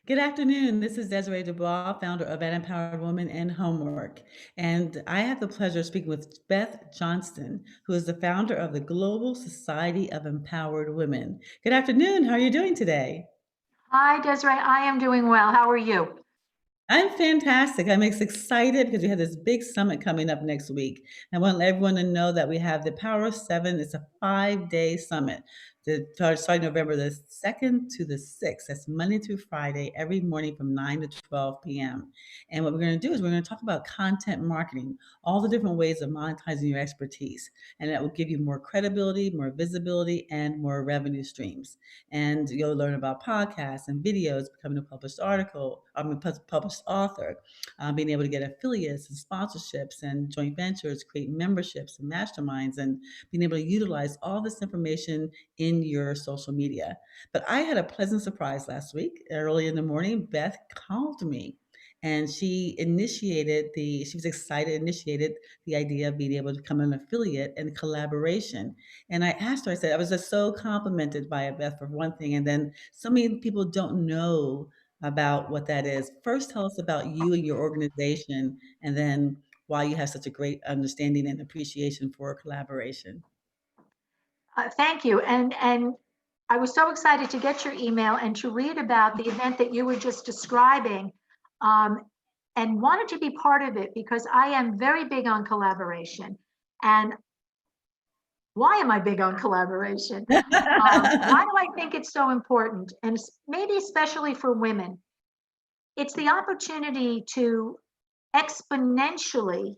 Good afternoon. This is Desiree Dubois, founder of An Empowered Woman and Homework. And I have the pleasure of speaking with Beth Johnston, who is the founder of the Global Society of Empowered Women. Good afternoon. How are you doing today? Hi, Desiree. I am doing well. How are you? I'm fantastic. I'm excited because we have this big summit coming up next week. I want everyone to know that we have the Power of Seven. It's a 5-day summit. Starting November the 2nd to the 6th. That's Monday through Friday, every morning from 9 to 12 p.m. And what we're going to do is we're going to talk about content marketing, all the different ways of monetizing your expertise. And that will give you more credibility, more visibility, and more revenue streams. And you'll learn about podcasts and videos, becoming a published article, published author, being able to get affiliates and sponsorships and joint ventures, create memberships and masterminds, and being able to utilize all this information in your social media. But I had a pleasant surprise last week. Early in the morning, Beth called me and she was excited, initiated the idea of being able to become an affiliate and collaboration. And I asked her, I said, I was just so complimented by it, Beth, for one thing. And then so many people don't know about what that is. First, tell us about you and your organization, and then why you have such a great understanding and appreciation for collaboration. Thank you. And I was so excited to get your email and to read about the event that you were just describing, um, and wanted to be part of it because I am very big on collaboration. And why am I big on collaboration? Why do I think it's so important? And maybe especially for women, it's the opportunity to exponentially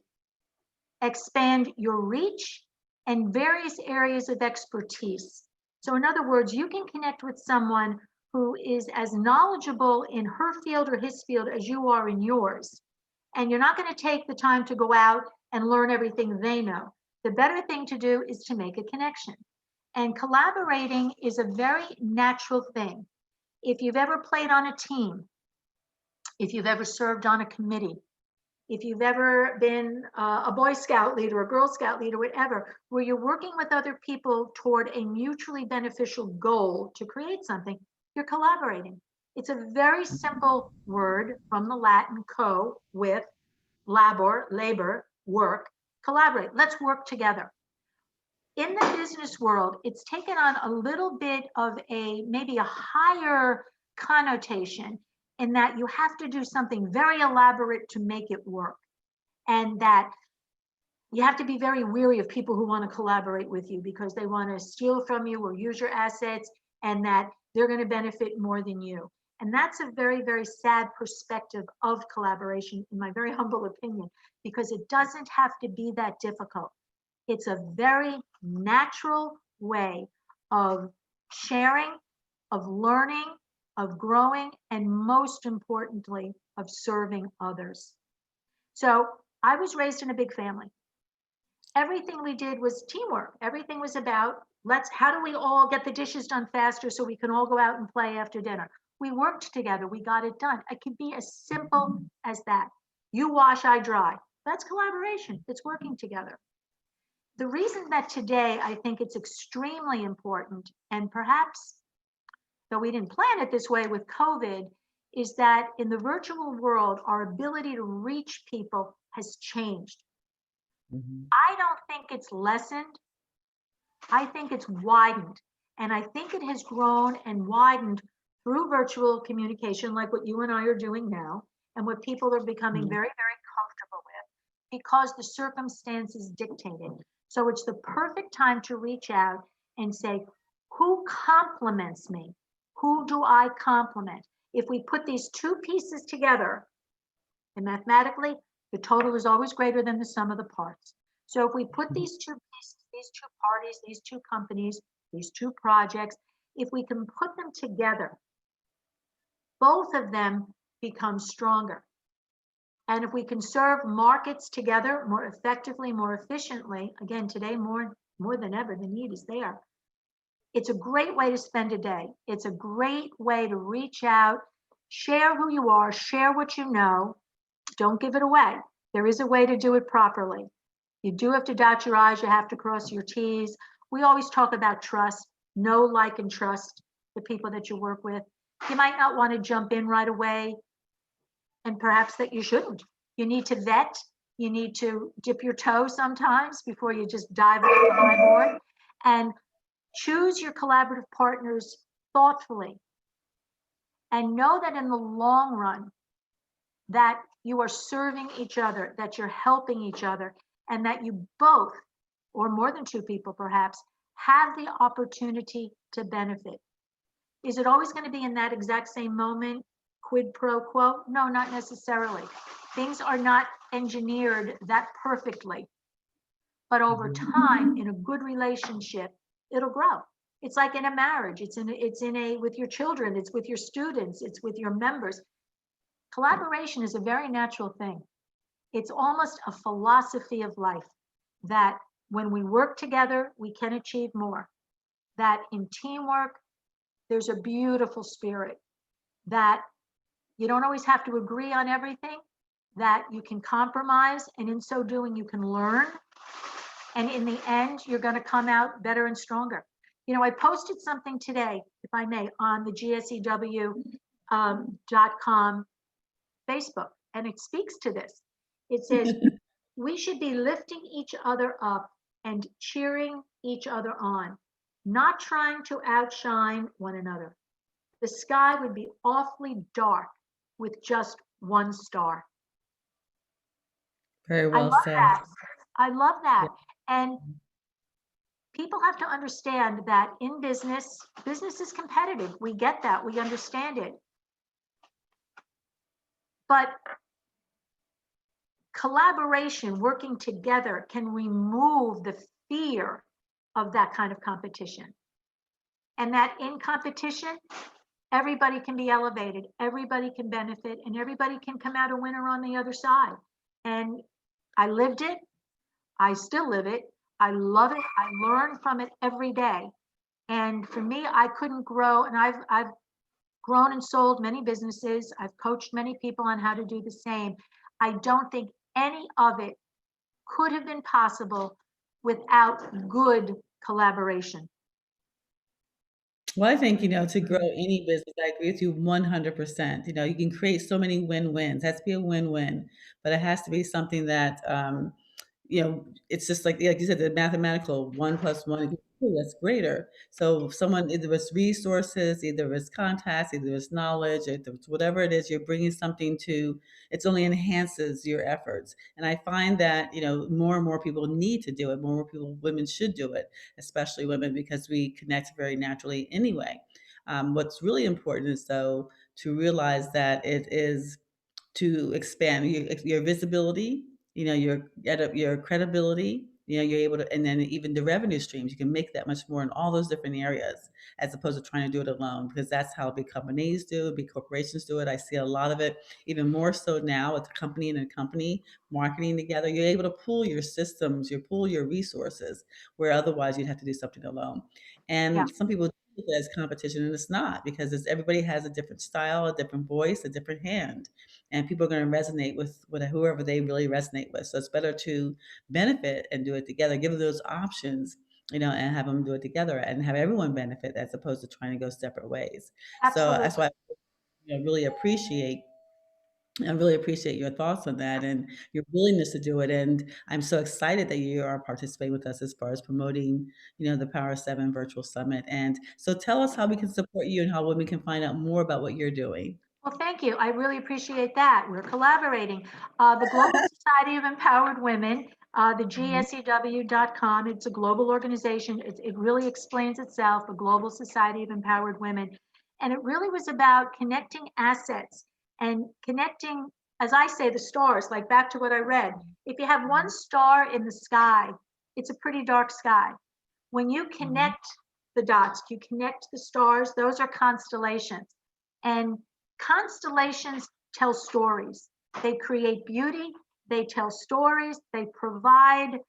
expand your reach and various areas of expertise. So, in other words, you can connect with someone who is as knowledgeable in her field or his field as you are in yours. And you're not going to take the time to go out and learn everything they know. The better thing to do is to make a connection. And collaborating is a very natural thing. If you've ever played on a team, if you've ever served on a committee, if you've ever been a Boy Scout leader, a Girl Scout leader, whatever, where you're working with other people toward a mutually beneficial goal to create something, you're collaborating. It's a very simple word from the Latin co, with, labor, work, collaborate. Let's work together. In the business world, it's taken on a little bit of maybe a higher connotation in that you have to do something very elaborate to make it work. And that you have to be very weary of people who want to collaborate with you because they want to steal from you or use your assets, and that they're going to benefit more than you. And that's a very, very sad perspective of collaboration, in my very humble opinion, because it doesn't have to be that difficult. It's a very natural way of sharing, of learning, of growing, and most importantly, of serving others. So I was raised in a big family. Everything we did was teamwork. Everything was about how do we all get the dishes done faster so we can all go out and play after dinner? We worked together, we got it done. It could be as simple as that. You wash, I dry. That's collaboration, it's working together. The reason that today I think it's extremely important, and perhaps though we didn't plan it this way with COVID, is that in the virtual world, our ability to reach people has changed. Mhm. I don't think it's lessened. I think it's widened. And I think it has grown and widened through virtual communication, like what you and I are doing now, and what people are becoming Mhm. very, very comfortable with because the circumstances dictate it. So it's the perfect time to reach out and say, who complements me? Who do I complement? If we put these two pieces together, and mathematically, the total is always greater than the sum of the parts. So if we put these two pieces, these two parties, these two companies, these two projects, if we can put them together, both of them become stronger. And if we can serve markets together more effectively, more efficiently, again, today more than ever, the need is there. It's a great way to spend a day. It's a great way to reach out, share who you are, share what you know. Don't give it away. There is a way to do it properly. You do have to dot your I's, you have to cross your T's. We always talk about trust, know, like, and trust the people that you work with. You might not want to jump in right away, and perhaps that you shouldn't. You need to vet. You need to dip your toe sometimes before you just dive overboard, and choose your collaborative partners thoughtfully, and know that in the long run that you are serving each other, that you're helping each other, and that you both, or more than two people perhaps, have the opportunity to benefit. Is it always going to be in that exact same moment, quid pro quo? No, not necessarily. Things are not engineered that perfectly, but over time, in a good relationship, it'll grow. It's like in a marriage, it's in a with your children, it's with your students, it's with your members. Collaboration is a very natural thing. It's almost a philosophy of life that when we work together, we can achieve more. That in teamwork, there's a beautiful spirit, that you don't always have to agree on everything, that you can compromise, and in so doing, you can learn. And in the end, you're going to come out better and stronger. You know, I posted something today, if I may, on the GSEW.com Facebook, and it speaks to this. It says, we should be lifting each other up and cheering each other on, not trying to outshine one another. The sky would be awfully dark with just one star. Very I well love said. that. I love Yeah. that. And people have to understand that in business, business is competitive. We get that. We understand it. But collaboration, working together, can remove the fear of that kind of competition. And that in competition, everybody can be elevated, everybody can benefit, and everybody can come out a winner on the other side. And I lived it. I still live it. I love it. I learn from it every day. And for me, I couldn't grow. And I've grown and sold many businesses. I've coached many people on how to do the same. I don't think any of it could have been possible without good collaboration. Well, I think, to grow any business, I agree with you 100%. You can create so many win-wins. It has to be a win-win, but it has to be something that, it's just like you said, the mathematical 1 + 1 = 2, that's greater. So someone, either it's resources, either it's contacts, either it's knowledge, either it's whatever it is, you're bringing something to, it's only enhances your efforts. And I find that, more and more people need to do it. More and more people, women should do it, especially women, because we connect very naturally anyway. What's really important is, though, to realize that it is to expand your visibility, your credibility, you're able to, and then even the revenue streams, you can make that much more in all those different areas, as opposed to trying to do it alone, because that's how big companies do it, big corporations do it. I see a lot of it, even more so now with a company and a company marketing together. You're able to pool your systems, you pool your resources, where otherwise you'd have to do something alone. Yeah, And some people do it as competition, and it's not, because everybody has a different style, a different voice, a different hand, and people are going to resonate with whoever they really resonate with. So it's better to benefit and do it together, give them those options, and have them do it together and have everyone benefit, as opposed to trying to go separate ways. So that's absolutely. why really appreciate I really appreciate your thoughts on that and your willingness to do it. And I'm so excited that you are participating with us as far as promoting, the Power 7 Virtual Summit. And so tell us how we can support you and how women can find out more about what you're doing. Well, thank you. I really appreciate that. We're collaborating. The Global Society of Empowered Women, the GSEW.com, it's a global organization. It really explains itself, the Global Society of Empowered Women. And it really was about connecting assets and connecting, as I say, the stars, like back to what I read. If you have one star in the sky, it's a pretty dark sky. When you Mhm. connect the dots, you connect the stars, those are constellations. And constellations tell stories. They create beauty, they tell stories, they provide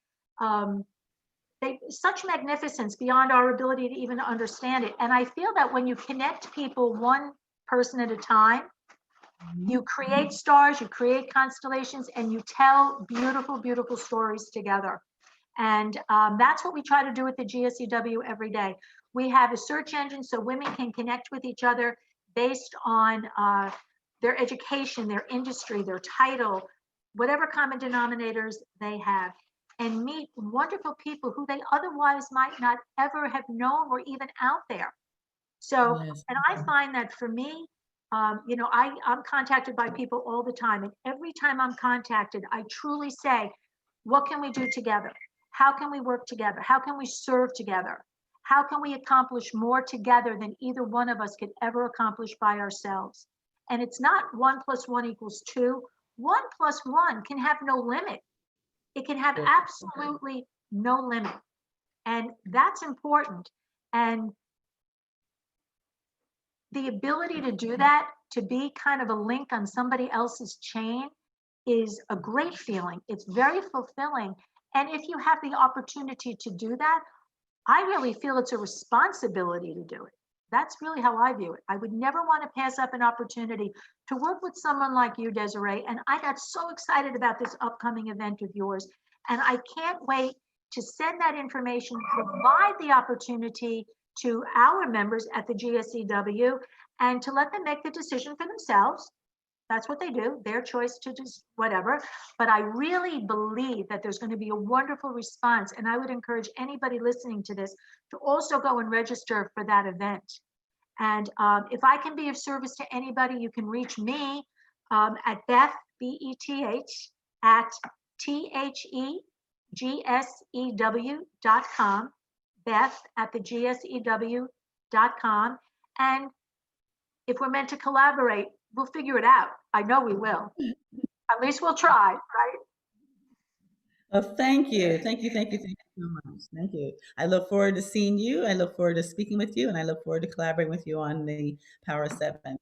such magnificence beyond our ability to even understand it. And I feel that when you connect people one person at a time, you create stars, you create constellations, and you tell beautiful, beautiful stories together. And that's what we try to do at the GSEW every day. We have a search engine so women can connect with each other, based on their education, their industry, their title, whatever common denominators they have, and meet wonderful people who they otherwise might not ever have known were even out there. So, Yes. and I find that for me, I'm contacted by people all the time. And every time I'm contacted, I truly say, what can we do together? How can we work together? How can we serve together? How can we accomplish more together than either one of us could ever accomplish by ourselves? And it's not 1 + 1 = 2. 1 + 1 can have no limit. It can have absolutely no limit. And that's important. And the ability to do that, to be kind of a link on somebody else's chain, is a great feeling. It's very fulfilling. And if you have the opportunity to do that, I really feel it's a responsibility to do it. That's really how I view it. I would never want to pass up an opportunity to work with someone like you, Desiree. And I got so excited about this upcoming event of yours. And I can't wait to send that information, provide the opportunity to our members at the GSEW, and to let them make the decision for themselves. That's what they do, their choice to just whatever. But I really believe that there's going to be a wonderful response. And I would encourage anybody listening to this to also go and register for that event. And if I can be of service to anybody, you can reach me at Beth, BETH, at THEGSEW.com, Beth at the GSEW.com. And if we're meant to collaborate, we'll figure it out. I know we will. At least we'll try, right? Well, thank you. Thank you. Thank you. Thank you so much. Thank you. I look forward to seeing you. I look forward to speaking with you, and I look forward to collaborating with you on the Power 7.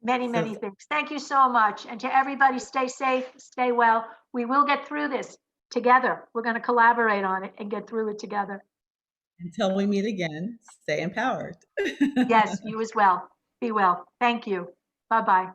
Many, So many things. Thank you so much. And to everybody, stay safe, stay well. We will get through this together. We're going to collaborate on it and get through it together. until we meet again, stay empowered. Yes, you as well. Be well. Thank you. Bye-bye.